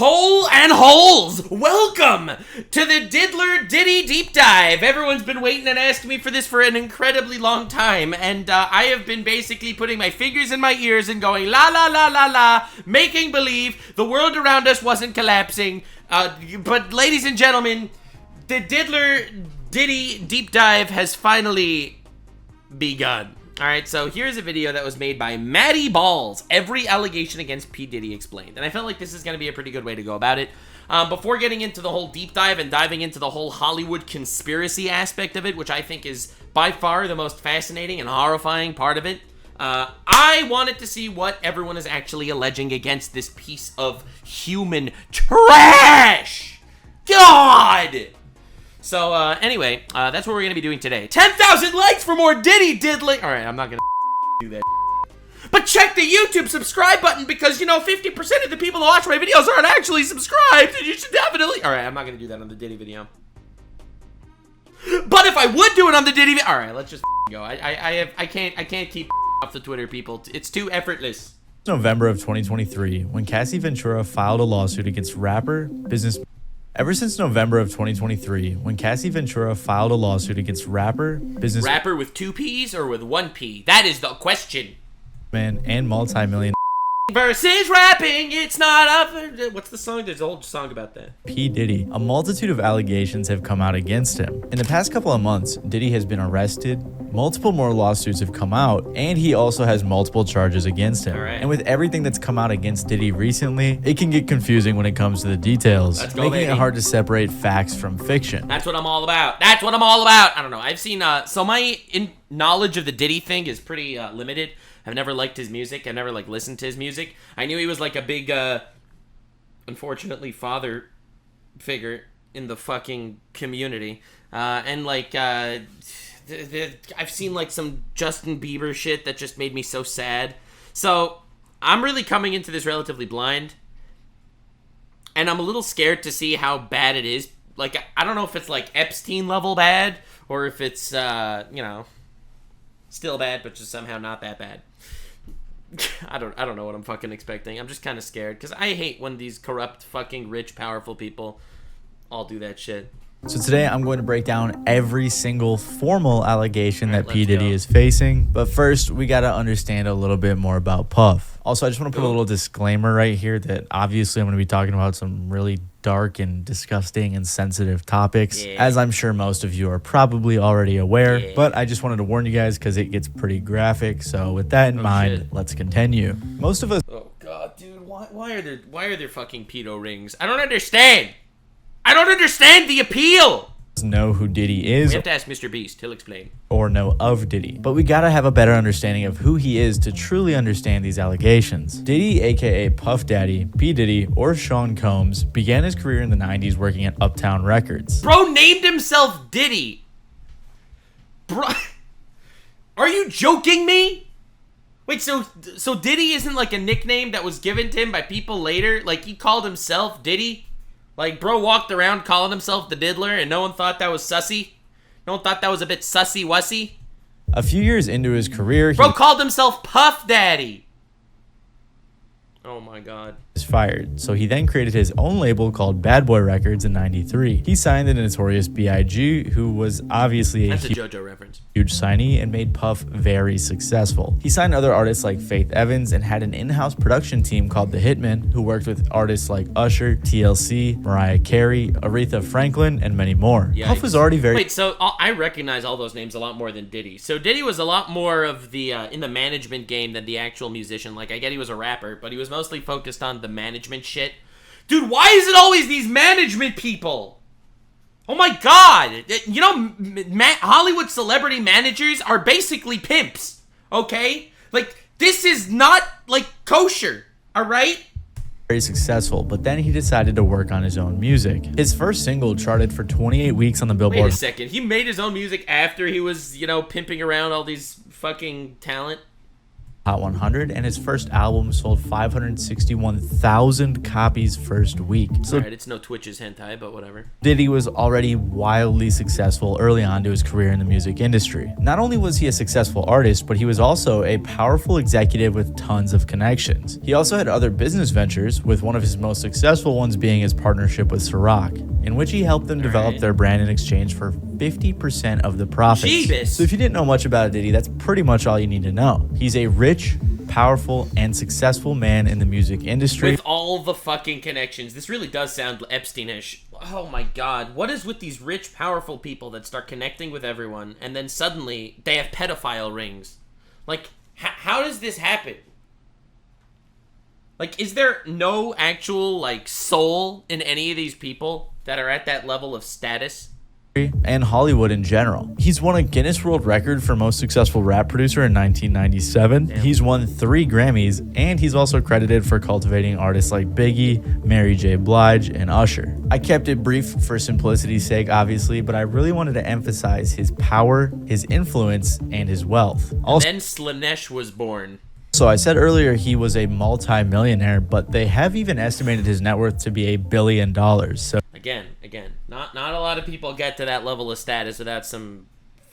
Hole and holes! Welcome to the Diddy Deep Dive. Everyone's been waiting and asking me for this for an incredibly long time, and I have been basically putting my fingers in my ears and going la la la la la, making believe the world around us wasn't collapsing. But ladies and gentlemen, the Diddy Deep Dive has finally begun. Alright, so here's a video that was made by Matty Balls, every allegation against P. Diddy explained. And I felt like this is going to be a pretty good way to go about it. Before getting into the whole deep dive and diving into the whole Hollywood conspiracy aspect of it, which I think is by far the most fascinating and horrifying part of it, I wanted to see what everyone is actually alleging against this piece of human trash! God! So, anyway, that's what we're gonna be doing today. 10,000 likes for more Diddy Diddly. Alright, I'm not gonna do that. But check the YouTube subscribe button because, you know, 50% of the people who watch my videos aren't actually subscribed. And you should definitely... Alright, I'm not gonna do that on the Diddy video. But if I would do it on the Diddy video... Alright, let's just go. I can't keep off the Twitter, people. It's too effortless. November of 2023, when Cassie Ventura filed a lawsuit against rapper, Ever since November of 2023, when Cassie Ventura filed a lawsuit against rapper with two P's or with one P? That is the question. And multi-million versus rapping, it's not up. What's the song? There's an old song about that. P. Diddy. A multitude of allegations have come out against him. In the past couple of months, Diddy has been arrested, multiple more lawsuits have come out, and he also has multiple charges against him. Right. And with everything that's come out against Diddy recently, it can get confusing when it comes to the details, making it hard to separate facts from fiction. That's what I'm all about. That's what I'm all about. I don't know. I've seen, so my knowledge of the Diddy thing is pretty limited. I've never liked his music. I've never, listened to his music. I knew he was, a big, unfortunately, father figure in the fucking community. And, I've seen, some Justin Bieber shit that just made me so sad. So, I'm really coming into this relatively blind. And I'm a little scared to see how bad it is. I don't know if it's, Epstein level bad, or if it's, still bad, but just somehow not that bad. I don't know what I'm fucking expecting. I'm just kind of scared because I hate when these corrupt, fucking rich, powerful people all do that shit. So today I'm going to break down every single formal allegation that P. Diddy is facing. But first, we got to understand a little bit more about Puff. Also, I just want to put a little disclaimer right here that obviously I'm going to be talking about some really dark and disgusting and sensitive topics, as I'm sure most of you are probably already aware. But I just wanted to warn you guys because it gets pretty graphic. So with that in mind, let's continue. Most of us... Oh, God, dude. Why are there fucking pedo rings? I don't understand. I don't understand the appeal. Know who Diddy is. We have to ask Mr. Beast. He'll explain. Or know of Diddy. But we gotta have a better understanding of who he is to truly understand these allegations. Diddy, aka Puff Daddy, P. Diddy, or Sean Combs, began his career in the 90s working at Uptown Records. Bro named himself Diddy. Bro, are you joking me? Wait, so Diddy isn't a nickname that was given to him by people later? He called himself Diddy? Bro walked around calling himself the Diddler and no one thought that was sussy? No one thought that was a bit sussy-wussy? A few years into his career, Bro called himself Puff Daddy. Oh my God. Was fired, so he then created his own label called Bad Boy Records in '93. He signed the notorious B.I.G., who was obviously a JoJo reference. Huge signee and made Puff very successful. He signed other artists like Faith Evans and had an in-house production team called The Hitmen, who worked with artists like Usher, TLC, Mariah Carey, Aretha Franklin, and many more. Yikes. Puff was already very... Wait, so I recognize all those names a lot more than Diddy. So Diddy was a lot more of the in the management game than the actual musician. I get he was a rapper, but he was mostly focused on the management shit. Dude, why is it always these management people? Oh my God. You know, Hollywood celebrity managers are basically pimps, okay? This is not, kosher, all right? Very successful, but then he decided to work on his own music. His first single charted for 28 weeks on the Billboard. Wait a second. He made his own music after he was, pimping around all these fucking talent? Hot 100, and his first album sold 561,000 copies first week. So Alright, it's no Twitch's hentai, but whatever. Diddy was already wildly successful early on to his career in the music industry. Not only was he a successful artist, but he was also a powerful executive with tons of connections. He also had other business ventures, with one of his most successful ones being his partnership with Ciroc, in which he helped them develop their brand in exchange for 50% of the profits. Jeebus. So if you didn't know much about Diddy, that's pretty much all you need to know. He's a rich, powerful, and successful man in the music industry. With all the fucking connections. This really does sound Epstein-ish. Oh my god. What is with these rich, powerful people that start connecting with everyone, and then suddenly they have pedophile rings? Like, how does this happen? Like, is there no actual, like, soul in any of these people that are at that level of status? And Hollywood in general. He's won a Guinness World Record for most successful rap producer in 1997. Damn. He's won 3 Grammys, and he's also credited for cultivating artists like Biggie, Mary J. Blige, and Usher. I kept it brief for simplicity's sake, obviously, but I really wanted to emphasize his power, his influence, and his wealth. Also, Then Slanesh was born. so I said earlier he was a multi-millionaire, but they have even estimated his net worth to be $1 billion. So Again, not a lot of people get to that level of status without some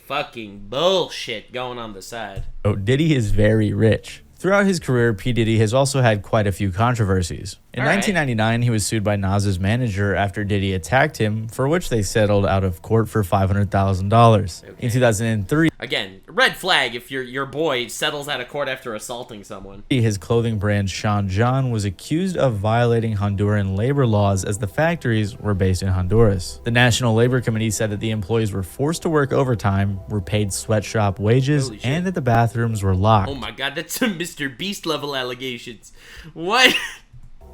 fucking bullshit going on the side. Diddy is very rich. Throughout his career, P. Diddy has also had quite a few controversies. In 1999, he was sued by Nas's manager after Diddy attacked him, for which they settled out of court for $500,000. In 2003, Again, red flag if your boy settles out of court after assaulting someone. his clothing brand Sean John was accused of violating Honduran labor laws as the factories were based in Honduras. The National Labor Committee said that the employees were forced to work overtime, were paid sweatshop wages, Holy shit. and that the bathrooms were locked. Oh my god, that's some Mr. Beast level allegations. What?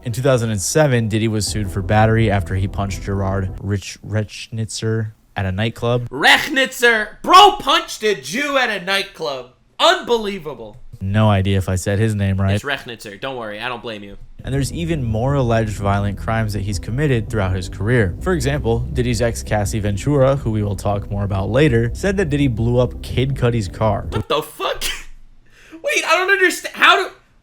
In 2007, Diddy was sued for battery after he punched Gerard Rechnitzer at a nightclub. Rechnitzer! Bro punched a Jew at a nightclub. Unbelievable. No idea if I said his name right. It's Rechnitzer. Don't worry, I don't blame you. And there's even more alleged violent crimes that he's committed throughout his career. For example, Diddy's ex Cassie Ventura, who we will talk more about later, said that Diddy blew up Kid Cudi's car. What the fuck? Wait, I don't understand.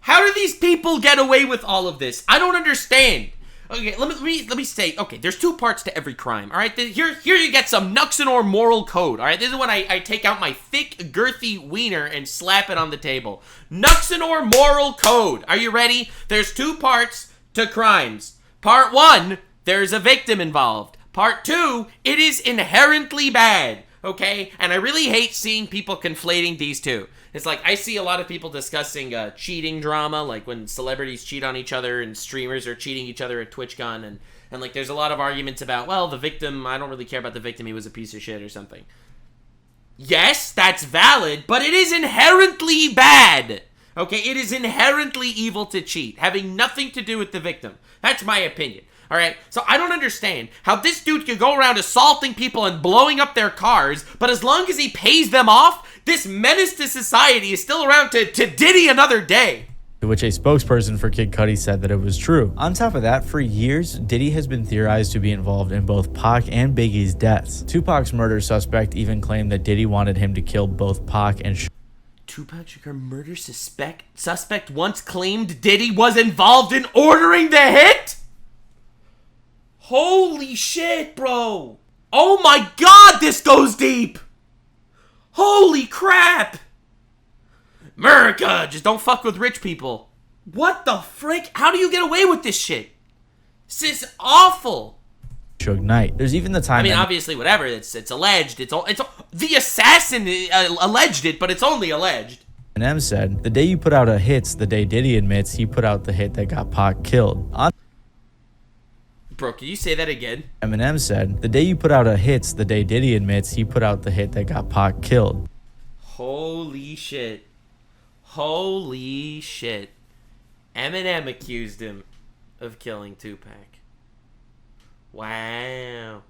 How do these people get away with all of this? I don't understand. Okay, let me say. Okay, there's 2 parts to every crime. All right, here you get some Nuxanor moral code. All right, this is when I take out my thick, girthy wiener and slap it on the table. Nuxanor moral code. Are you ready? There's 2 parts to crimes. Part 1, there's a victim involved. Part 2, it is inherently bad. Okay, and I really hate seeing people conflating these two. It's like, I see a lot of people discussing cheating drama, like when celebrities cheat on each other and streamers are cheating each other at TwitchCon, and like there's a lot of arguments about, well, the victim, I don't really care about the victim, he was a piece of shit or something. Yes, that's valid, but it is inherently bad. Okay, it is inherently evil to cheat, having nothing to do with the victim. That's my opinion. All right, so I don't understand how this dude can go around assaulting people and blowing up their cars, but as long as he pays them off, this menace to society is still around to Diddy another day. To which a spokesperson for Kid Cudi said that it was true. On top of that, for years, Diddy has been theorized to be involved in both Pac and Biggie's deaths. Tupac's murder suspect even claimed that Diddy wanted him to kill both Pac and Tupac Shakur murder suspect once claimed Diddy was involved in ordering the hit? Holy shit, bro. Oh my god, this goes deep. Holy crap. America, just don't fuck with rich people. What the frick? How do you get away with this shit? This is awful. Suge Knight. There's even the time I mean, obviously, whatever. It's alleged. It's the assassin alleged it, but it's only alleged. Eminem said, "The day you put out a hit's the day Diddy admits he put out the hit that got Pac killed." Bro, can you say that again? Eminem said, "The day you put out a hit's the day Diddy admits he put out the hit that got Pac killed." Holy shit. Holy shit. Eminem accused him of killing Tupac. Wow.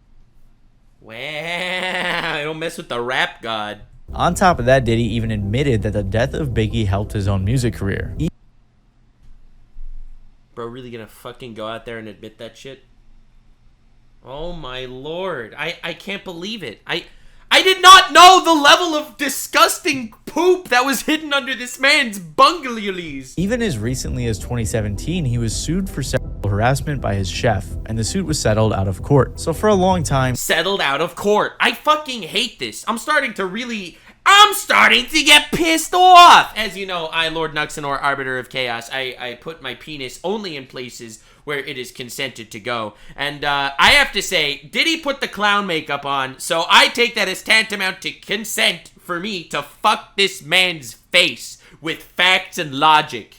Wow. Don't mess with the rap god. On top of that, Diddy even admitted that the death of Biggie helped his own music career. Bro, really gonna fucking go out there and admit that shit? Oh my lord. I can't believe it. I I did not know the level of disgusting poop that was hidden under this man's bungalows. Even as recently as 2017, he was sued for sexual harassment by his chef, and the suit was settled out of court. So for a long time... Settled out of court. I fucking hate this. I'm starting to get pissed off. As you know, I, Lord Nuxanor, Arbiter of Chaos, I put my penis only in places where it is consented to go. And I have to say, Diddy put the clown makeup on, so I take that as tantamount to consent for me to fuck this man's face with facts and logic.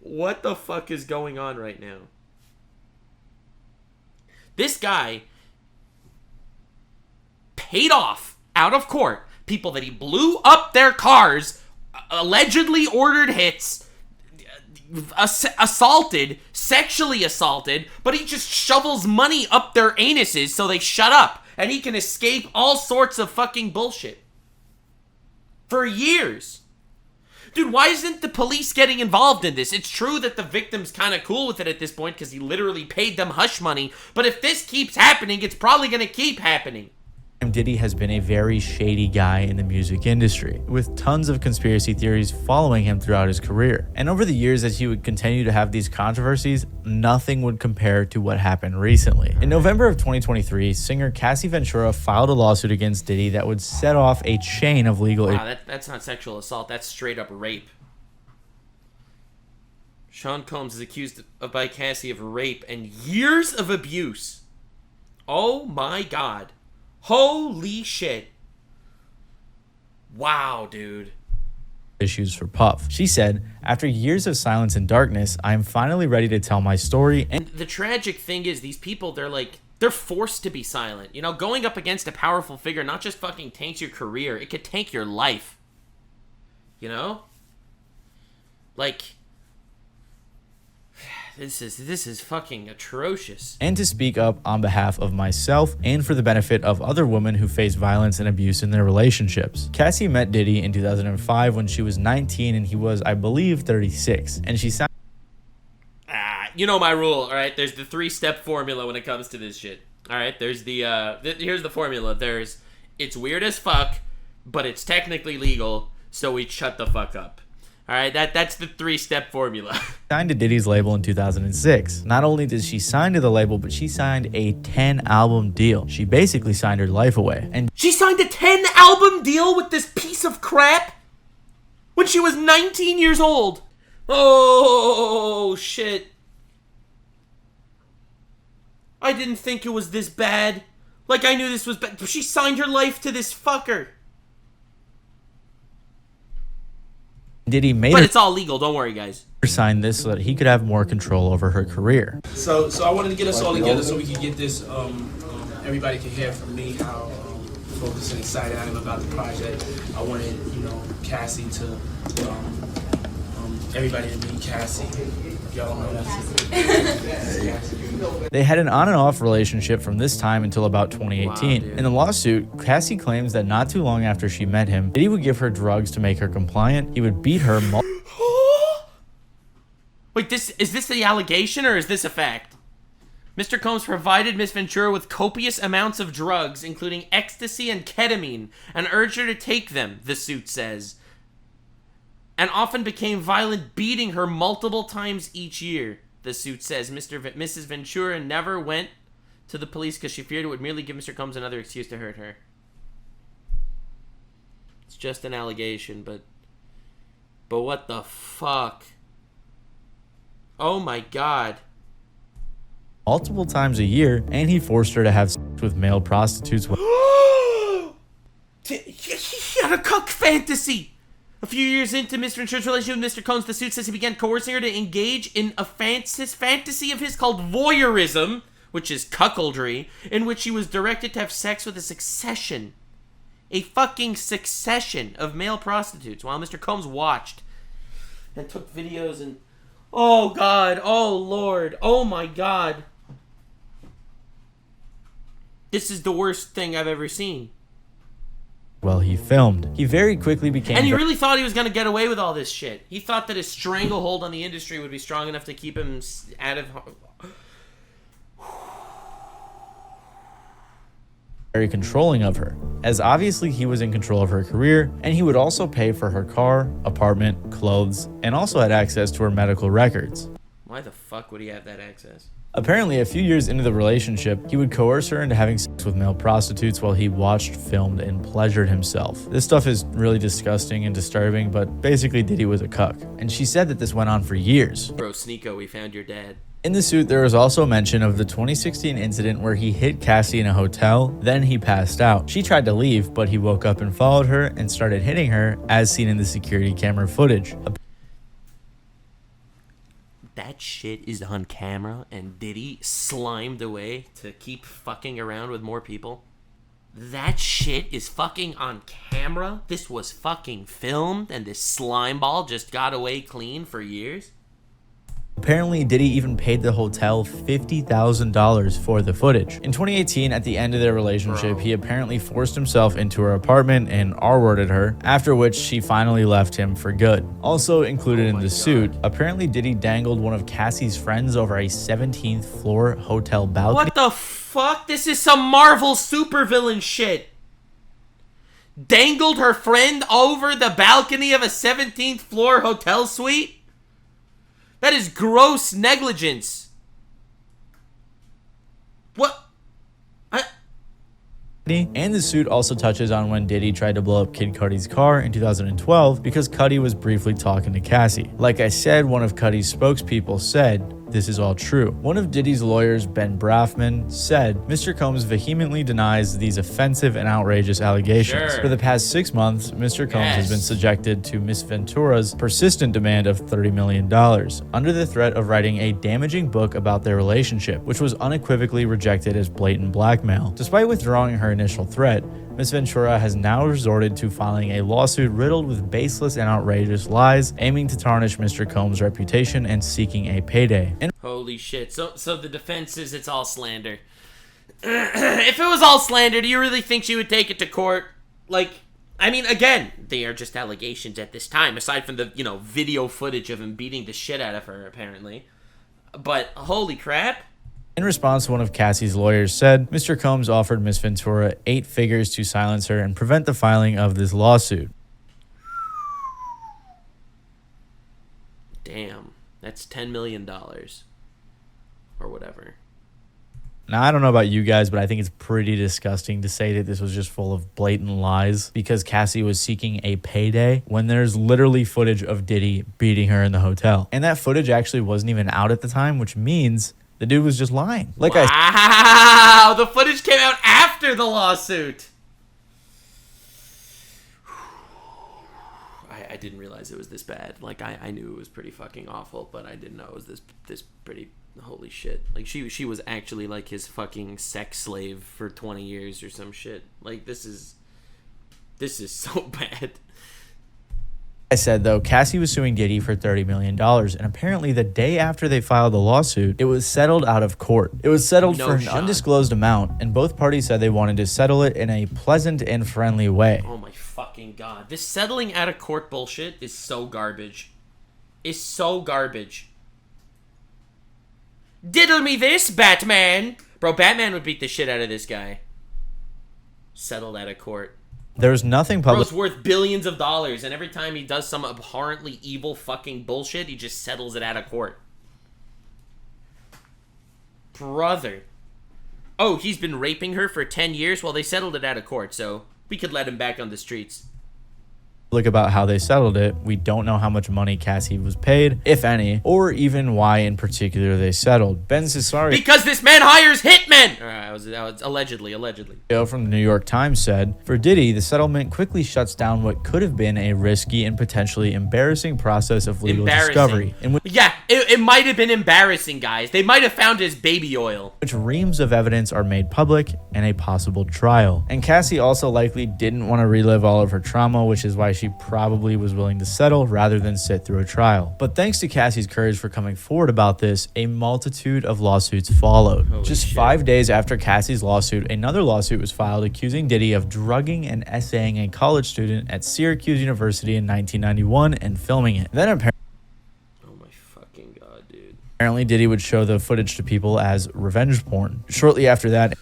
What the fuck is going on right now? This guy paid off, out of court, people that he blew up their cars, allegedly ordered hits, assaulted, sexually assaulted, but he just shovels money up their anuses so they shut up, and he can escape all sorts of fucking bullshit. For years. Dude, why isn't the police getting involved in this? It's true that the victim's kind of cool with it at this point because he literally paid them hush money, but if this keeps happening, it's probably going to keep happening. Diddy has been a very shady guy in the music industry, with tons of conspiracy theories following him throughout his career. And over the years as he would continue to have these controversies, nothing would compare to what happened recently. In November of 2023, singer Cassie Ventura filed a lawsuit against Diddy that would set off a chain of legal... Wow, that's not sexual assault, that's straight up rape. Sean Combs is accused by Cassie of rape and years of abuse. Oh my god. Holy shit. Wow, dude. Issues for Puff. She said, after years of silence and darkness, I am finally ready to tell my story. And the tragic thing is, these people, they're forced to be silent. You know, going up against a powerful figure not just fucking tanks your career, it could tank your life. You know? Like... This is fucking atrocious. And to speak up on behalf of myself and for the benefit of other women who face violence and abuse in their relationships. Cassie met Diddy in 2005 when she was 19 and he was, I believe, 36. And she signed... You know my rule, alright? There's the 3-step formula when it comes to this shit. Alright, there's here's the formula. There's, it's weird as fuck, but it's technically legal, so we shut the fuck up. Alright, that's the 3-step formula. Signed to Diddy's label in 2006. Not only did she sign to the label, but she signed a 10-album deal. She basically signed her life away. And she signed a 10-album deal with this piece of crap? When she was 19 years old? Oh, shit. I didn't think it was this bad. Like, I knew this was bad. She signed her life to this fucker. Diddy made but her, it's all legal, don't worry, guys. Sign this so that he could have more control over her career. So I wanted to get us all together so we could get this, everybody can hear from me how focused and excited I am about the project. I wanted, Cassie to, everybody to meet Cassie. Y'all know that's it. They had an on and off relationship from this time until about 2018. Wow, in the lawsuit, Cassie claims that not too long after she met him, Diddy would give her drugs to make her compliant. He would beat her. Wait, is this the allegation or is this a fact? Mr. Combs provided Miss Ventura with copious amounts of drugs, including ecstasy and ketamine, and urged her to take them, the suit says, and often became violent, beating her multiple times each year, the suit says. Mrs. Ventura never went to the police because she feared it would merely give Mr. Combs another excuse to hurt her. It's just an allegation, but what the fuck? Oh my god. Multiple times a year, and he forced her to have sex with male prostitutes. He had a cuck fantasy! A few years into Mr. Venture's relationship with Mr. Combs, the suit says he began coercing her to engage in a fantasy of his called voyeurism, which is cuckoldry, in which she was directed to have sex with a fucking succession of male prostitutes, while Mr. Combs watched and took videos and... Oh god, oh lord, oh my god. This is the worst thing I've ever seen. Well, he filmed. He very quickly became... And he really thought he was going to get away with all this shit. He thought that his stranglehold on the industry would be strong enough to keep him out of... very controlling of her, as obviously he was in control of her career, and he would also pay for her car, apartment, clothes, and also had access to her medical records. Why the fuck would he have that access? Apparently, a few years into the relationship, he would coerce her into having sex with male prostitutes while he watched, filmed, and pleasured himself. This stuff is really disgusting and disturbing, but basically Diddy was a cuck. And she said that this went on for years. Bro, Sneeko, we found your dad. In the suit, there was also mention of the 2016 incident where he hit Cassie in a hotel, then he passed out. She tried to leave, but he woke up and followed her and started hitting her, as seen in the security camera footage. That shit is on camera and Diddy slimed away to keep fucking around with more people. That shit is fucking on camera? This was fucking filmed and this slime ball just got away clean for years? Apparently, Diddy even paid the hotel $50,000 for the footage. In 2018, at the end of their relationship, he apparently forced himself into her apartment and R-worded her, after which she finally left him for good. Also included in the suit, apparently Diddy dangled one of Cassie's friends over a 17th floor hotel balcony. What the fuck? This is some Marvel supervillain shit. Dangled her friend over the balcony of a 17th floor hotel suite? That is gross negligence. What? And the suit also touches on when Diddy tried to blow up Kid Cudi's car in 2012 because Cudi was briefly talking to Cassie. Like I said, one of Cudi's spokespeople said, "This is all true." One of Diddy's lawyers, Ben Brafman, said, "Mr. Combs vehemently denies these offensive and outrageous allegations. Sure. For the past 6 months, Mr. Combs has been subjected to Miss Ventura's persistent demand of $30 million, under the threat of writing a damaging book about their relationship, which was unequivocally rejected as blatant blackmail. Despite withdrawing her initial threat, Ms. Ventura has now resorted to filing a lawsuit riddled with baseless and outrageous lies, aiming to tarnish Mr. Combs' reputation and seeking a payday." Holy shit. So the defense is it's all slander. If it was all slander, do you really think she would take it to court? Like, I mean, again, they are just allegations at this time, aside from the, video footage of him beating the shit out of her, apparently. But, holy crap. In response, one of Cassie's lawyers said, Mr. Combs offered Ms. Ventura 8 figures to silence her and prevent the filing of this lawsuit. Damn. That's $10 million. Or whatever. Now, I don't know about you guys, but I think it's pretty disgusting to say that this was just full of blatant lies because Cassie was seeking a payday when there's literally footage of Diddy beating her in the hotel. And that footage actually wasn't even out at the time, which means the dude was just lying. Wow, the footage came out after the lawsuit. I didn't realize it was this bad. Like, I knew it was pretty fucking awful, but I didn't know it was this pretty, holy shit. Like, she was actually like his fucking sex slave for 20 years or some shit. Like, this is so bad. I said, though, Cassie was suing Diddy for $30 million, and apparently the day after they filed the lawsuit, it was settled out of court. It was settled for an undisclosed amount, and both parties said they wanted to settle it in a pleasant and friendly way. Oh my fucking god. This settling out of court bullshit is so garbage. It's so garbage. Diddle me this, Batman! Bro, Batman would beat the shit out of this guy. Settled out of court. There's nothing public. Bro's worth billions of dollars, and every time he does some abhorrently evil fucking bullshit, he just settles it out of court. Brother. Oh, he's been raping her for 10 years? Well, they settled it out of court, so we could let him back on the streets. About how they settled it. We don't know how much money Cassie was paid, if any, or even why in particular they settled. Ben Cesari, because this man hires hitmen! That was allegedly. From the New York Times said, for Diddy, the settlement quickly shuts down what could have been a risky and potentially embarrassing process of legal discovery. It might have been embarrassing, guys. They might have found his baby oil. Which reams of evidence are made public and a possible trial. And Cassie also likely didn't want to relive all of her trauma, which is why she probably was willing to settle rather than sit through a trial. But thanks to Cassie's courage for coming forward about this, a multitude of lawsuits followed. Just 5 days after Cassie's lawsuit, another lawsuit was filed accusing Diddy of drugging and essaying a college student at Syracuse University in 1991 and filming it. Then apparently Diddy would show the footage to people as revenge porn. Shortly after that,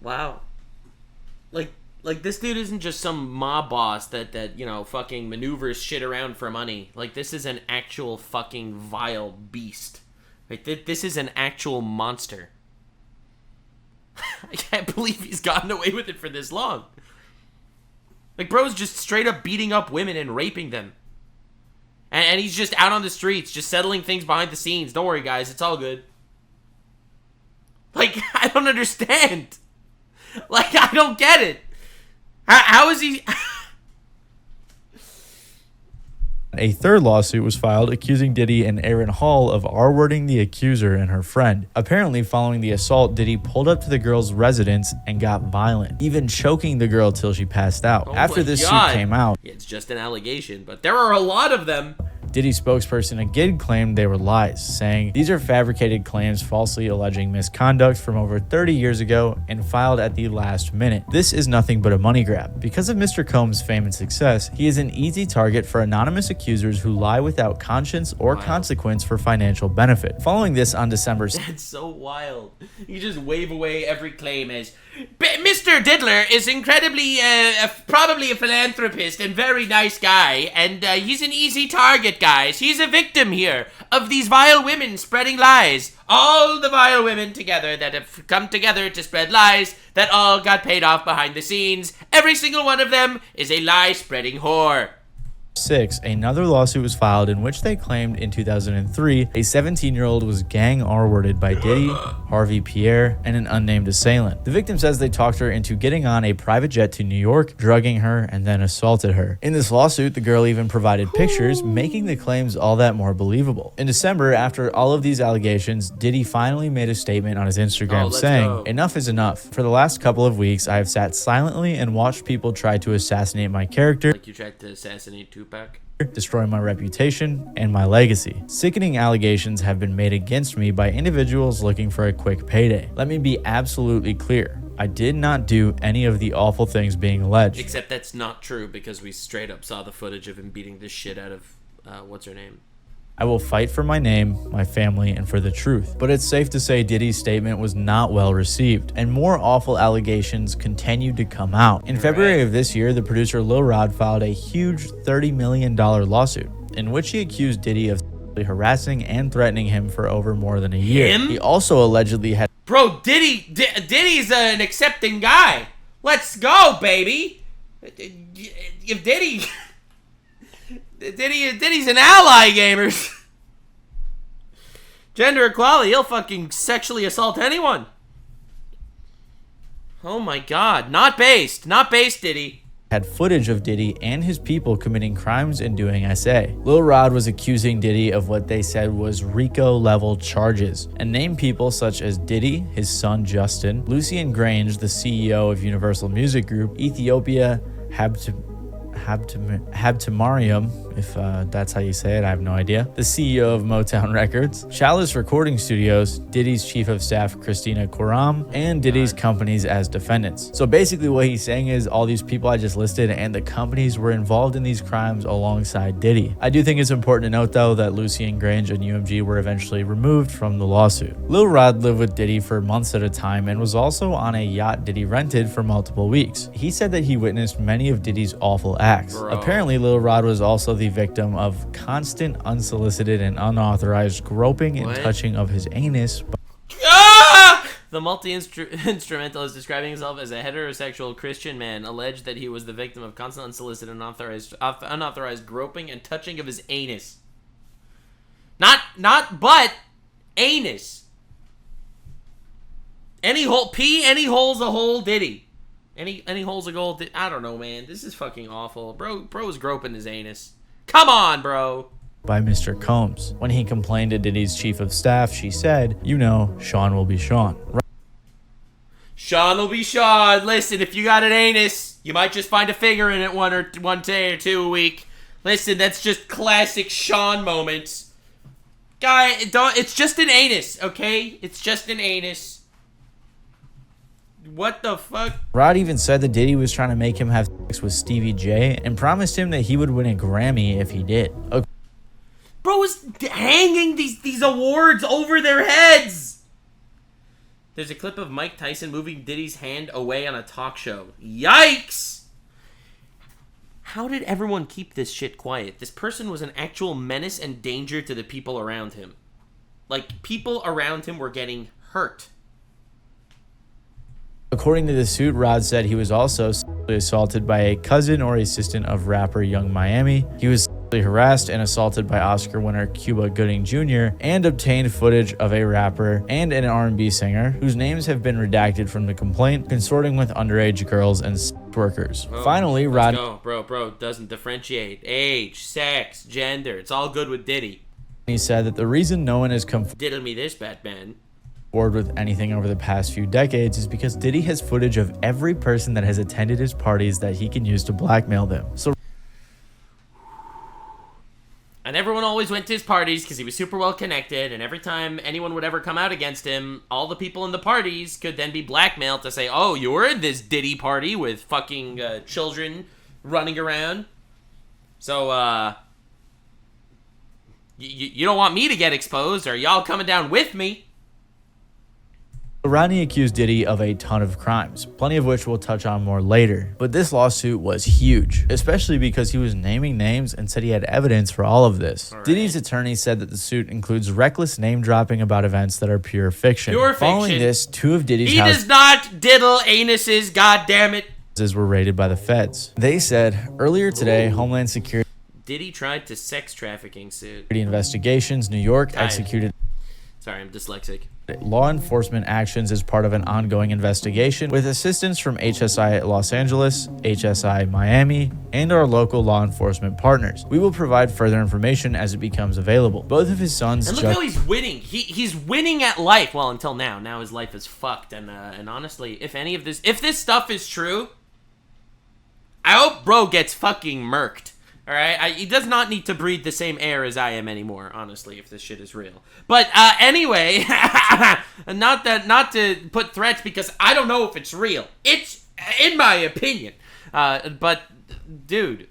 Wow. Like this dude isn't just some mob boss that you know, fucking maneuvers shit around for money. Like, this is an actual fucking vile beast. Like, this is an actual monster. I can't believe he's gotten away with it for this long. Like, bro's just straight up beating up women and raping them. And he's just out on the streets, just settling things behind the scenes. Don't worry, guys, it's all good. Like, I don't understand. Like, I don't get it. How is he... A third lawsuit was filed accusing Diddy and Aaron Hall of R-wording the accuser and her friend. Apparently, following the assault, Diddy pulled up to the girl's residence and got violent, even choking the girl till she passed out. After this suit came out, it's just an allegation, but there are a lot of them. Diddy's spokesperson again claimed they were lies, saying these are fabricated claims falsely alleging misconduct from over 30 years ago and filed at the last minute. This is nothing but a money grab. Because of Mr. Combs' fame and success, he is an easy target for anonymous accusers who lie without conscience or consequence for financial benefit. Following this on December... That's so wild. You just wave away every claim as... Mr. Diddler is incredibly, probably a philanthropist and very nice guy, and he's an easy target, guys. He's a victim here of these vile women spreading lies. All the vile women together that have come together to spread lies that all got paid off behind the scenes. Every single one of them is a lie-spreading whore. 6, another lawsuit was filed in which they claimed in 2003 a 17-year-old was gang R-worded by Diddy, Harvey Pierre, and an unnamed assailant. The victim says they talked her into getting on a private jet to New York, drugging her, and then assaulted her. In this lawsuit, the girl even provided pictures, making the claims all that more believable. In December, after all of these allegations, Diddy finally made a statement on his Instagram saying, "Enough is enough. For the last couple of weeks, I have sat silently and watched people try to assassinate my character." Like you tried to assassinate Tupac. Destroy my reputation and my legacy. Sickening allegations have been made against me by individuals looking for a quick payday. Let me be absolutely clear. I did not do any of the awful things being alleged. Except that's not true, because we straight up saw the footage of him beating the shit out of, what's her name? I will fight for my name, my family, and for the truth. But it's safe to say Diddy's statement was not well received, and more awful allegations continued to come out. In February of this year, the producer Lil Rod filed a huge $30 million lawsuit, in which he accused Diddy of harassing and threatening him for over more than a year. He also allegedly had... Bro, Diddy's an accepting guy. Let's go, baby. If Diddy's an ally, gamers. Gender equality, he'll fucking sexually assault anyone. Oh my god, not based, Diddy. Had footage of Diddy and his people committing crimes and doing SA. Lil Rod was accusing Diddy of what they said was RICO-level charges, and named people such as Diddy, his son Justin, Lucian Grange, the CEO of Universal Music Group, Ethiopia Habtemariam, if that's how you say it, I have no idea, the CEO of Motown Records, Chalice Recording Studios, Diddy's chief of staff Christina Quoram, and Diddy's companies as defendants. So basically what he's saying is all these people I just listed and the companies were involved in these crimes alongside Diddy. I do think it's important to note though that Lucian Grange and UMG were eventually removed from the lawsuit. Lil Rod lived with Diddy for months at a time and was also on a yacht Diddy rented for multiple weeks. He said that he witnessed many of Diddy's awful acts. Apparently Lil Rod was also the victim of constant unsolicited and unauthorized groping and touching of his anus. The multi-instrumentalist describing himself as a heterosexual Christian man alleged that he was the victim of constant unsolicited and unauthorized groping and touching of his anus. Not butt, anus. Any hole's a hole Diddy. Any holes a goal? I don't know, man. This is fucking awful. Bro's groping his anus. Come on, bro. By Mr. Combs. When he complained to Diddy's chief of staff, she said, "You know, Sean will be Sean." Sean will be Sean. Listen, if you got an anus, you might just find a finger in it one day or two a week. Listen, that's just classic Sean moments. Guy, it's just an anus, okay? It's just an anus. What the fuck? Rod even said that Diddy was trying to make him have sex with Stevie J and promised him that he would win a Grammy if he did. Okay. Bro is hanging these awards over their heads. There's a clip of Mike Tyson moving Diddy's hand away on a talk show. Yikes! How did everyone keep this shit quiet? This person was an actual menace and danger to the people around him. Like, people around him were getting hurt. According to the suit, Rod said he was also sexually assaulted by a cousin or assistant of rapper Young Miami. He was sexually harassed and assaulted by Oscar winner Cuba Gooding Jr. and obtained footage of a rapper and an R&B singer whose names have been redacted from the complaint, consorting with underage girls and sex workers. Oh, finally, Rod... No, bro, doesn't differentiate age, sex, gender. It's all good with Diddy. He said that the reason no one has come Diddle me this, Batman. forward with anything over the past few decades is because Diddy has footage of every person that has attended his parties that he can use to blackmail them. So, and everyone always went to his parties because he was super well connected, and every time anyone would ever come out against him, all the people in the parties could then be blackmailed to say, oh, you were in this Diddy party with fucking children running around. So, you don't want me to get exposed, or y'all coming down with me? Rodney accused Diddy of a ton of crimes, plenty of which we'll touch on more later. But this lawsuit was huge, especially because he was naming names and said he had evidence for all of this. Right. Diddy's attorney said that the suit includes reckless name dropping about events that are pure fiction. Following this, two of Diddy's He does not diddle anuses, goddammit. Were raided by the feds. They said earlier today, Homeland Security Diddy tried to sex trafficking suit. Investigations, New York executed. Sorry, I'm dyslexic. Law enforcement actions as part of an ongoing investigation with assistance from HSI Los Angeles, HSI Miami, and our local law enforcement partners. We will provide further information as it becomes available. Both of his sons... And look how he's winning. He's winning at life. Well, until now. Now his life is fucked. And honestly, if this stuff is true, I hope bro gets fucking murked. All right, he does not need to breathe the same air as I am anymore, honestly, if this shit is real. But anyway, not to put threats because I don't know if it's real. It's in my opinion. But dude,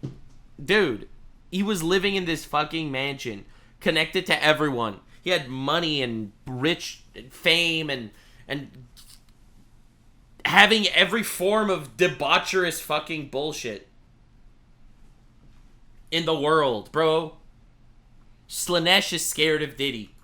he was living in this fucking mansion, connected to everyone. He had money and rich and fame and having every form of debaucherous fucking bullshit in the world, bro. Slanesh is scared of Diddy.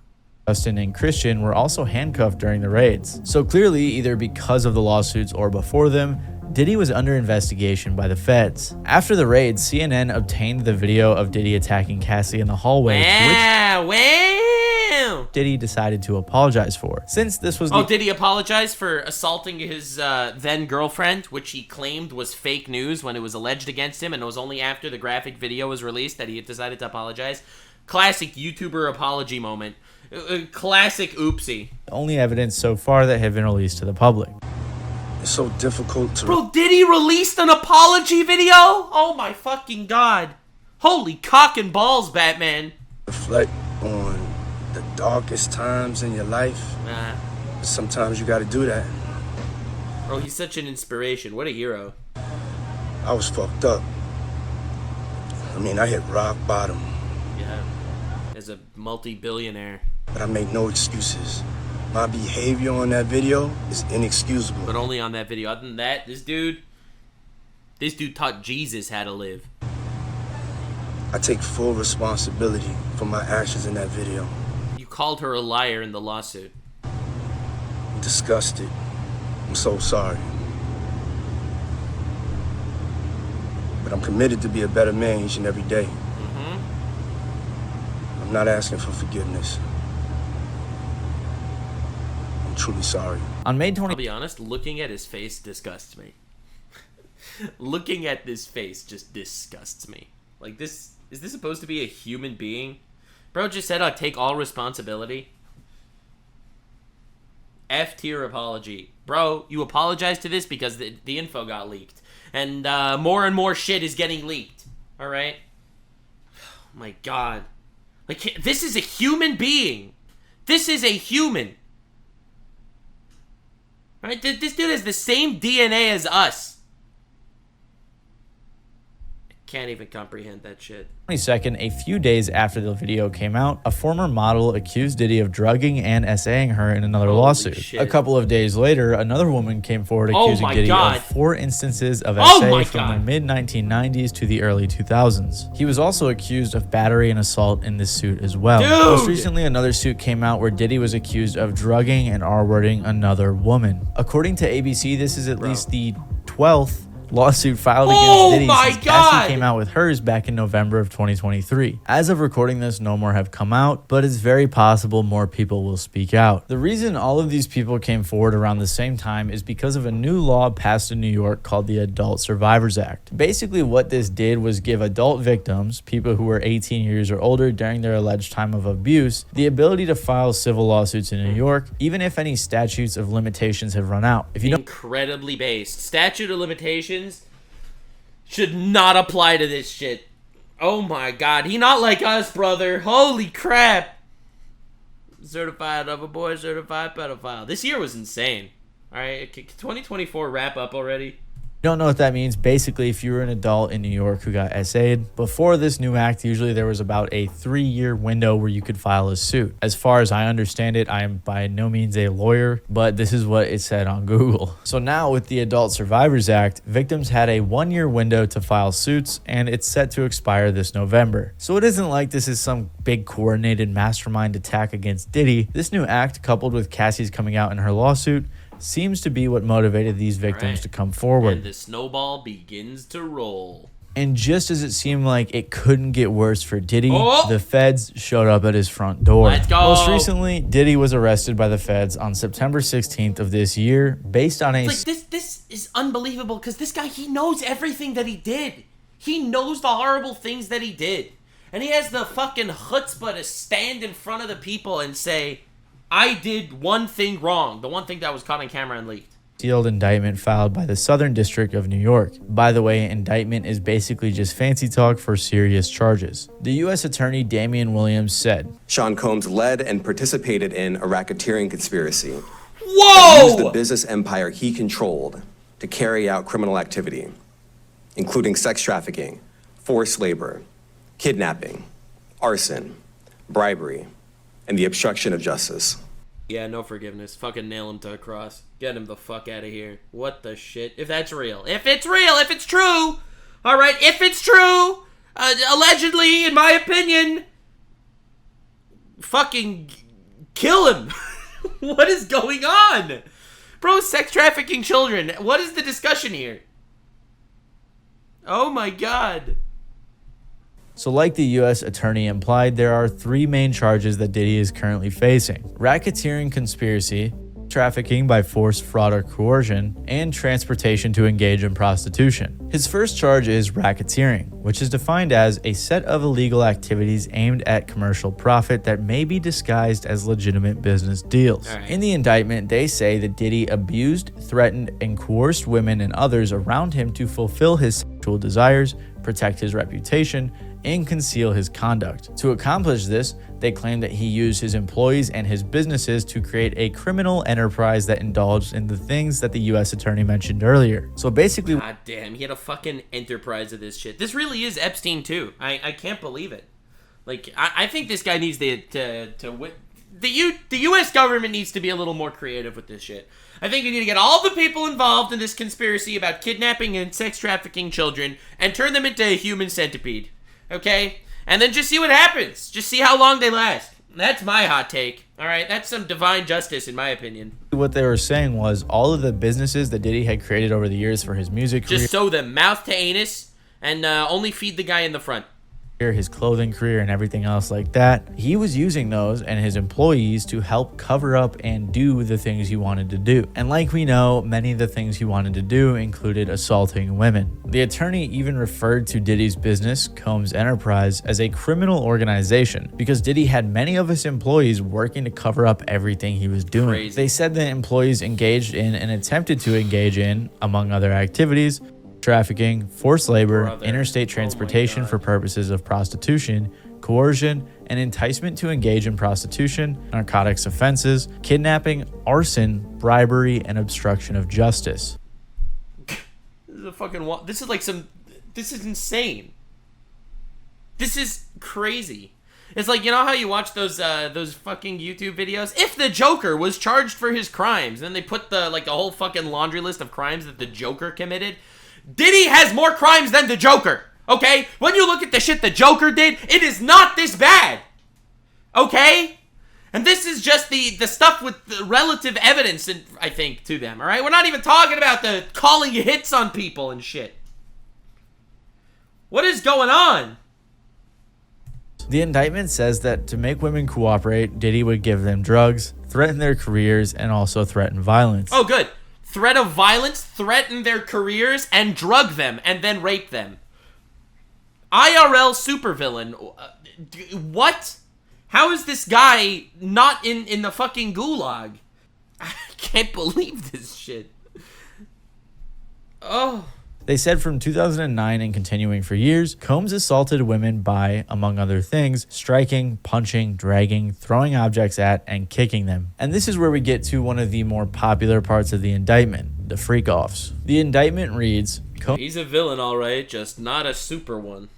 Justin and Christian were also handcuffed during the raids. So clearly, either because of the lawsuits or before them, Diddy was under investigation by the feds. After the raids, CNN obtained the video of Diddy attacking Cassie in the hallway, which Diddy decided to apologize for. Since this was did he apologize for assaulting his then girlfriend, which he claimed was fake news when it was alleged against him, and it was only after the graphic video was released that he had decided to apologize? Classic YouTuber apology moment. Classic oopsie. Only evidence so far that had been released to the public. It's so difficult to... Bro, Diddy released an apology video? Oh my fucking god. Holy cock and balls, Batman. Reflect on the darkest times in your life. Sometimes you gotta do that. Bro, he's such an inspiration. What a hero. I was fucked up. I mean, I hit rock bottom. Yeah, as a multi-billionaire. But I make no excuses. My behavior on that video is inexcusable. But only on that video. Other than that, this dude taught Jesus how to live. I take full responsibility for my actions in that video. You called her a liar in the lawsuit. I'm disgusted. I'm so sorry. But I'm committed to be a better man each and every day. I'm not asking for forgiveness. I'm truly sorry. On May 20th, I'll be honest, looking at his face disgusts me. Looking at this face just disgusts me. Like, is this supposed to be a human being? Bro just said I'll take all responsibility. F-tier apology. Bro, you apologize to this because the info got leaked. And more and more shit is getting leaked. Alright? Oh my god. Like, this is a human being. This is a human. Right? This dude has the same DNA as us. can't even comprehend that shit. 22nd, a few days after the video came out, a former model accused Diddy of drugging and essaying her in another lawsuit. Shit. A couple of days later, another woman came forward accusing Diddy of 4 instances of essay from the mid-1990s to the early 2000s. He was also accused of battery and assault in this suit as well. Most recently, another suit came out where Diddy was accused of drugging and R-wording another woman. According to ABC, this is at least the 12th lawsuit filed against Diddy since Cassie came out with hers back in November of 2023. As of recording this, no more have come out, but it's very possible more people will speak out. The reason all of these people came forward around the same time is because of a new law passed in New York called the Adult Survivors Act. Basically, what this did was give adult victims, people who were 18 years or older during their alleged time of abuse, the ability to file civil lawsuits in New York, even if any statutes of limitations have run out. If you don't Incredibly based. Statute of limitations should not apply to this shit. Oh my god, he not like us, brother. Holy crap. Certified lover boy, certified pedophile. This year was insane. Alright, 2024 wrap up already. don't know what that means. Basically, if you were an adult in New York who got SA'd, before this new act, usually there was about a 3-year window where you could file a suit. As far as I understand it, I am by no means a lawyer, but this is what it said on Google. So now with the Adult Survivors Act, victims had a 1-year window to file suits, and it's set to expire this November. So it isn't like this is some big coordinated mastermind attack against Diddy. This new act, coupled with Cassie's coming out in her lawsuit, seems to be what motivated these victims to come forward. And the snowball begins to roll. And just as it seemed like it couldn't get worse for Diddy, the feds showed up at his front door. Let's go. Most recently, Diddy was arrested by the feds on September 16th of this year based on a... It's like, this is unbelievable because this guy, he knows everything that he did. He knows the horrible things that he did. And he has the fucking chutzpah to stand in front of the people and say, I did one thing wrong. The one thing that was caught on camera and leaked. Sealed indictment filed by the Southern District of New York. By the way, indictment is basically just fancy talk for serious charges. The U.S. Attorney Damian Williams said, Sean Combs led and participated in a racketeering conspiracy. Whoa! He used the business empire he controlled to carry out criminal activity, including sex trafficking, forced labor, kidnapping, arson, bribery, and the obstruction of justice. Yeah, no forgiveness. Fucking nail him to a cross. Get him the fuck out of here. What the shit? If that's real. If it's real. If it's true. Alright, if it's true. Allegedly, in my opinion. Fucking kill him. What is going on? Bro, sex trafficking children. What is the discussion here? Oh my god. So like the U.S. Attorney implied, there are 3 main charges that Diddy is currently facing: racketeering conspiracy, trafficking by force, fraud, or coercion, and transportation to engage in prostitution. His first charge is racketeering, which is defined as a set of illegal activities aimed at commercial profit that may be disguised as legitimate business deals. In the indictment, they say that Diddy abused, threatened, and coerced women and others around him to fulfill his sexual desires, protect his reputation, and conceal his conduct. To accomplish this, they claim that he used his employees and his businesses to create a criminal enterprise that indulged in the things that the U.S. Attorney mentioned earlier. So basically... God damn, he had a fucking enterprise of this shit. This really is Epstein too. I can't believe it. Like, I think this guy needs the U.S. government needs to be a little more creative with this shit. I think we need to get all the people involved in this conspiracy about kidnapping and sex trafficking children and turn them into a human centipede. Okay? And then just see what happens. Just see how long they last. That's my hot take. All right? That's some divine justice, in my opinion. What they were saying was all of the businesses that Diddy had created over the years for his music career, just sew them mouth to anus and only feed the guy in the front. his clothing career, and everything else like that, he was using those and his employees to help cover up and do the things he wanted to do. And like we know, many of the things he wanted to do included assaulting women. The attorney even referred to Diddy's business, Combs Enterprise, as a criminal organization because Diddy had many of his employees working to cover up everything he was doing. Crazy. They said the employees engaged in and attempted to engage in, among other activities, trafficking, forced labor, interstate transportation for purposes of prostitution, coercion, and enticement to engage in prostitution, narcotics offenses, kidnapping, arson, bribery, and obstruction of justice. This is a fucking this is like some. This is insane. This is crazy. It's like, you know how you watch those fucking YouTube videos? If the Joker was charged for his crimes, then they put the whole fucking laundry list of crimes that the Joker committed. Diddy has more crimes than the Joker, okay? When you look at the shit the Joker did, it is not this bad, okay? And this is just the stuff with the relative evidence, I think, to them, all right? We're not even talking about the calling hits on people and shit. What is going on? The indictment says that to make women cooperate, Diddy would give them drugs, threaten their careers, and also threaten violence. Oh, good. Threat of violence, threaten their careers, and drug them, and then rape them. IRL supervillain. What? How is this guy not in the fucking gulag? I can't believe this shit. Oh. They said from 2009 and continuing for years, Combs assaulted women by, among other things, striking, punching, dragging, throwing objects at, and kicking them. And this is where we get to one of the more popular parts of the indictment, the freak-offs. The indictment reads, He's a villain, all right, just not a super one.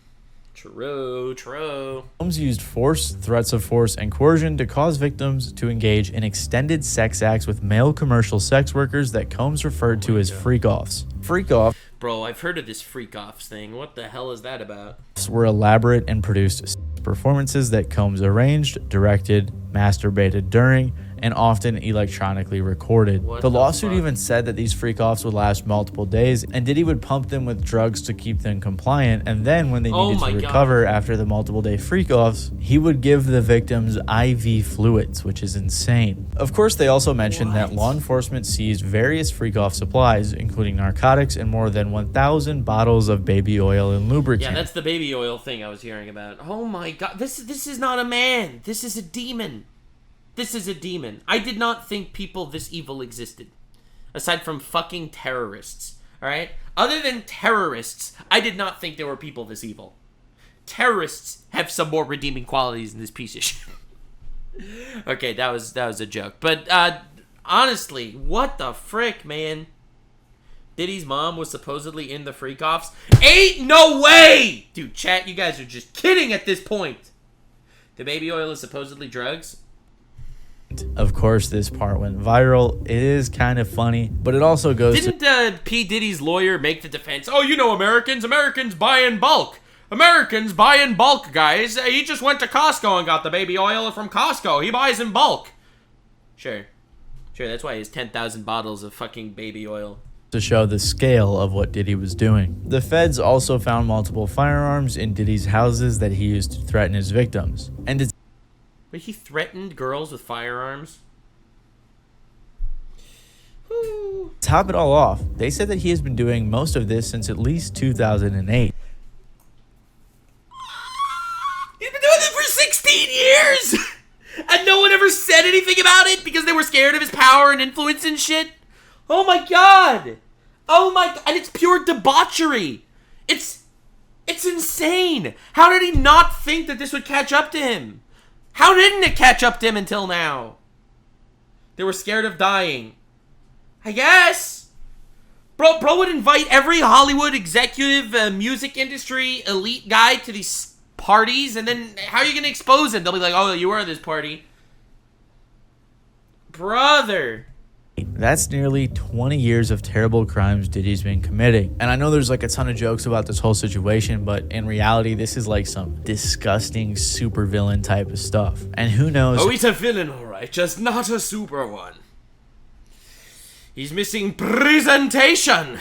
True. Combs used force, threats of force, and coercion to cause victims to engage in extended sex acts with male commercial sex workers that Combs referred to as freak-offs. Freak-off. Bro, I've heard of this freak-offs thing. What the hell is that about? Were elaborate and produced performances that Combs arranged, directed, masturbated during, and often electronically recorded. The lawsuit even said that these freak-offs would last multiple days, and Diddy would pump them with drugs to keep them compliant, and then when they needed to recover after the multiple-day freak-offs, he would give the victims IV fluids, which is insane. Of course, they also mentioned that law enforcement seized various freak-off supplies, including narcotics and more than 1,000 bottles of baby oil and lubricant. Yeah, that's the baby oil thing I was hearing about. Oh my god, this is not a man. This is a demon. This is a demon. I did not think people this evil existed. Aside from fucking terrorists. Alright? Other than terrorists, I did not think there were people this evil. Terrorists have some more redeeming qualities than this piece of shit. Okay, that was a joke. But, honestly, what the frick, man? Diddy's mom was supposedly in the freak-offs? Ain't no way! Dude, chat, you guys are just kidding at this point. The baby oil is supposedly drugs? Of course, this part went viral. It is kind of funny, but it also goes Didn't P. Diddy's lawyer make the defense? Oh, you know Americans buy in bulk. Americans buy in bulk, guys. He just went to Costco and got the baby oil from Costco. He buys in bulk. Sure, that's why he has 10,000 bottles of fucking baby oil. To show the scale of what Diddy was doing. The feds also found multiple firearms in Diddy's houses that he used to threaten his victims. And it's But he threatened girls with firearms? Whew. Top it all off, they said that he has been doing most of this since at least 2008. He's been doing it for 16 years! And no one ever said anything about it because they were scared of his power and influence and shit? Oh my god! And it's pure debauchery! It's insane! How did he not think that this would catch up to him? How didn't it catch up to him until now? They were scared of dying. I guess. Bro would invite every Hollywood executive, music industry, elite guy to these parties, and then how are you going to expose him? They'll be like, oh, you were at this party. Brother. That's nearly 20 years of terrible crimes Diddy's been committing. And I know there's like a ton of jokes about this whole situation, but in reality, this is like some disgusting supervillain type of stuff. And who knows? Oh, he's a villain, all right, just not a super one. He's missing presentation.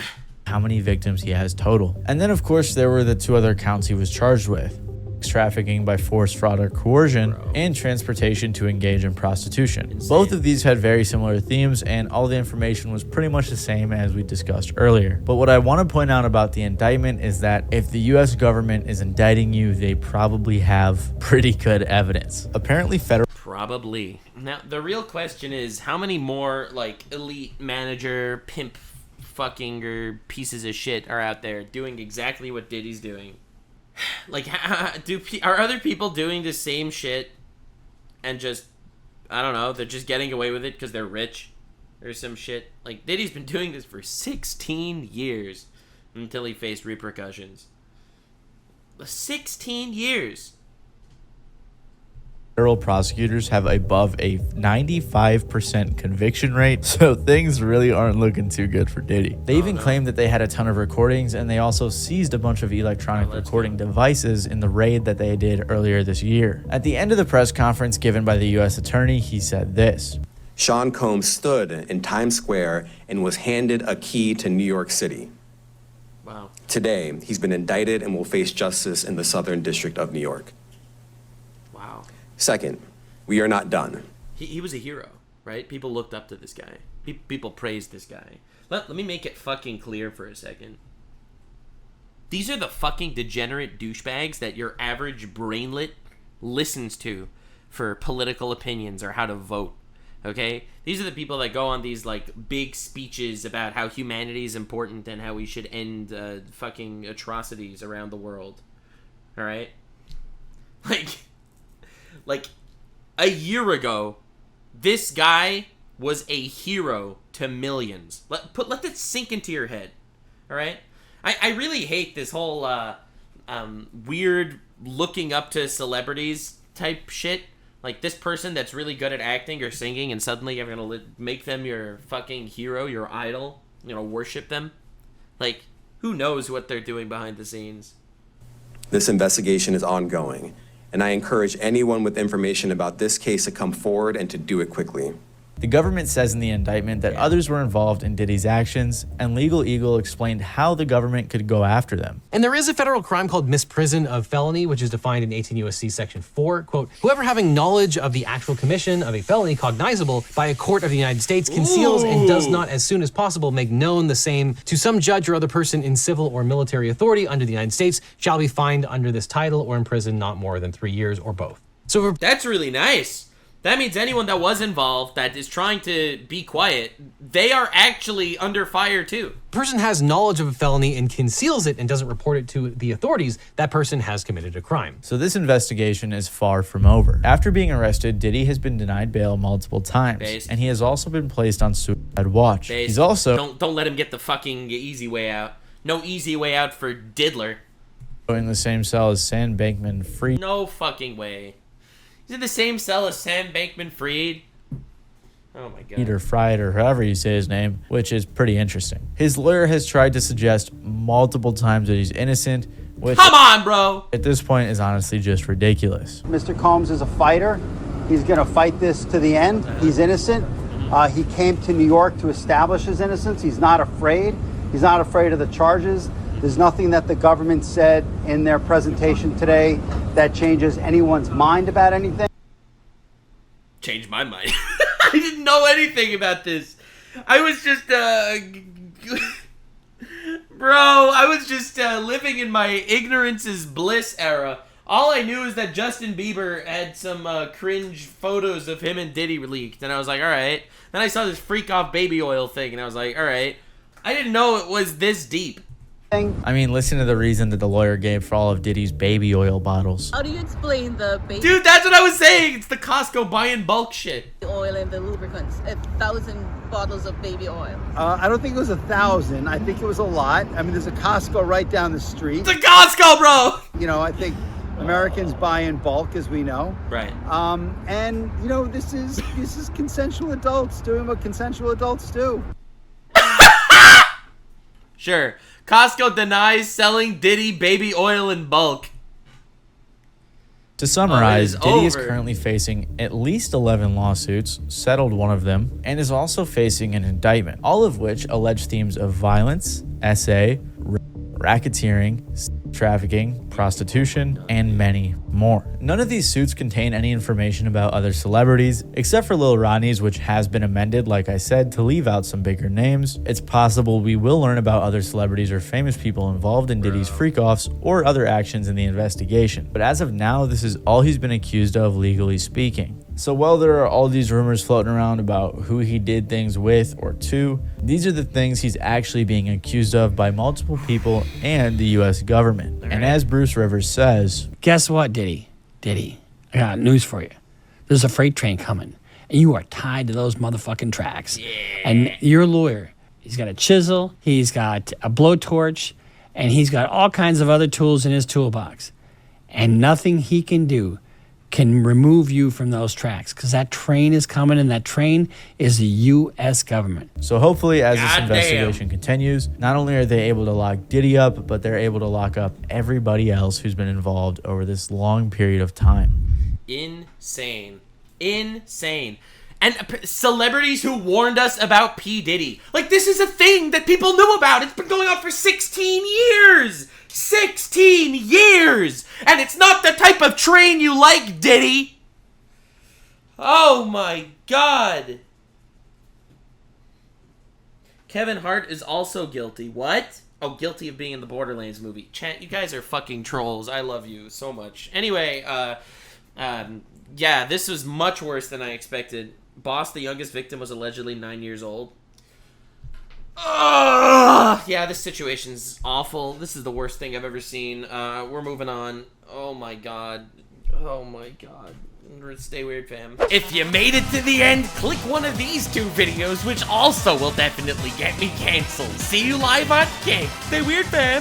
How many victims he has total. And then, of course, there were the two other counts he was charged with. Trafficking by force, fraud, or coercion, and transportation to engage in prostitution. Insane. Both of these had very similar themes, and all the information was pretty much the same as we discussed earlier. But what I want to point out about the indictment is that if the US government is indicting you, they probably have pretty good evidence. Apparently federal... Probably. Now, the real question is, how many more, like, elite manager, pimp fucking, or pieces of shit are out there doing exactly what Diddy's doing? Like, are other people doing the same shit and just, I don't know, they're just getting away with it because they're rich or some shit? Like, Diddy's been doing this for 16 years until he faced repercussions. 16 years. Federal prosecutors have above a 95% conviction rate, so things really aren't looking too good for Diddy. They even claimed that they had a ton of recordings, and they also seized a bunch of electronic recording devices in the raid that they did earlier this year. At the end of the press conference given by the U.S. attorney, he said this: Sean Combs stood in Times Square and was handed a key to New York City. Wow. Today, he's been indicted and will face justice in the Southern District of New York. Wow. Second, we are not done. He was a hero, right? People looked up to this guy. People praised this guy. Let me make it fucking clear for a second. These are the fucking degenerate douchebags that your average brainlet listens to for political opinions or how to vote. Okay? These are the people that go on these, like, big speeches about how humanity is important and how we should end fucking atrocities around the world. Alright? Like, a year ago, this guy was a hero to millions. Let that sink into your head. Alright? I really hate this whole weird looking up to celebrities type shit. Like, this person that's really good at acting or singing, and suddenly you're gonna make them your fucking hero, your idol, worship them. Like, who knows what they're doing behind the scenes? This investigation is ongoing, and I encourage anyone with information about this case to come forward and to do it quickly. The government says in the indictment that others were involved in Diddy's actions, and Legal Eagle explained how the government could go after them. And there is a federal crime called misprision of felony, which is defined in 18 U.S.C. Section 4. Quote, whoever having knowledge of the actual commission of a felony cognizable by a court of the United States conceals and does not as soon as possible make known the same to some judge or other person in civil or military authority under the United States shall be fined under this title or imprisoned not more than 3 years or both. So that's really nice. That means anyone that was involved that is trying to be quiet, they are actually under fire too. Person has knowledge of a felony and conceals it and doesn't report it to the authorities, that person has committed a crime. So this investigation is far from over. After being arrested, Diddy has been denied bail multiple times, and he has also been placed on suicide watch. He's also don't let him get the fucking easy way out. No easy way out for Diddler. In the same cell as Sam Bankman-Fried. No fucking way. He's in the same cell as Sam Bankman-Fried. Oh my god. Or Fried, or however you say his name, which is pretty interesting. His lawyer has tried to suggest multiple times that he's innocent, which, come on, bro, at this point is honestly just ridiculous. Mr. Combs is a fighter. He's going to fight this to the end. He's innocent. He came to New York to establish his innocence. He's not afraid. He's not afraid of the charges. There's nothing that the government said in their presentation today that changes anyone's mind about anything. Changed my mind. I didn't know anything about this. I was just, bro, I was just living in my ignorance is bliss era. All I knew is that Justin Bieber had some cringe photos of him and Diddy leaked, and I was like, all right. Then I saw this freak off baby oil thing, and I was like, all right. I didn't know it was this deep. I mean, listen to the reason that the lawyer gave for all of Diddy's baby oil bottles. How do you explain the baby Dude, that's what I was saying. It's the Costco buy in bulk shit. oil and the lubricants? 1,000 bottles of baby oil. I don't think it was 1,000. I think it was a lot. I mean, there's a Costco right down the street. It's a Costco, bro. I think Americans buy in bulk, as we know. Right. And this is consensual adults doing what consensual adults do. Sure. Costco denies selling Diddy baby oil in bulk. To summarize, Diddy is over. currently facing at least 11 lawsuits, settled one of them, and is also facing an indictment, all of which allege themes of violence, SA, racketeering, trafficking, prostitution, and many more. None of these suits contain any information about other celebrities, except for Lil Rodney's, which has been amended, like I said, to leave out some bigger names. It's possible we will learn about other celebrities or famous people involved in Diddy's freak-offs or other actions in the investigation. But as of now, this is all he's been accused of, legally speaking. So while there are all these rumors floating around about who he did things with or to, these are the things he's actually being accused of by multiple people and the US government. And as Bruce Rivers says, guess what, Diddy? Diddy, I got news for you. There's a freight train coming, and you are tied to those motherfucking tracks. Yeah. And your lawyer, he's got a chisel, he's got a blowtorch, and he's got all kinds of other tools in his toolbox. And nothing he can do can remove you from those tracks, because that train is coming, and that train is the U.S. government. So hopefully, as this God investigation continues, not only are they able to lock Diddy up, but they're able to lock up everybody else who's been involved over this long period of time. Insane. Insane. And celebrities who warned us about P. Diddy. Like, this is a thing that people knew about. It's been going on for 16 years. 16 years! And it's not the type of train you like, Diddy! Oh my god. Kevin Hart is also guilty. What? Oh, guilty of being in the Borderlands movie. Chat, you guys are fucking trolls. I love you so much. Anyway, yeah, this was much worse than I expected. Boss, the youngest victim, was allegedly 9 years old. Yeah, this situation's awful. This is the worst thing I've ever seen. We're moving on. Oh my god. Oh my god. Stay weird, fam. If you made it to the end, click one of these 2 videos, which also will definitely get me canceled. See you live on Kick. Stay weird, fam.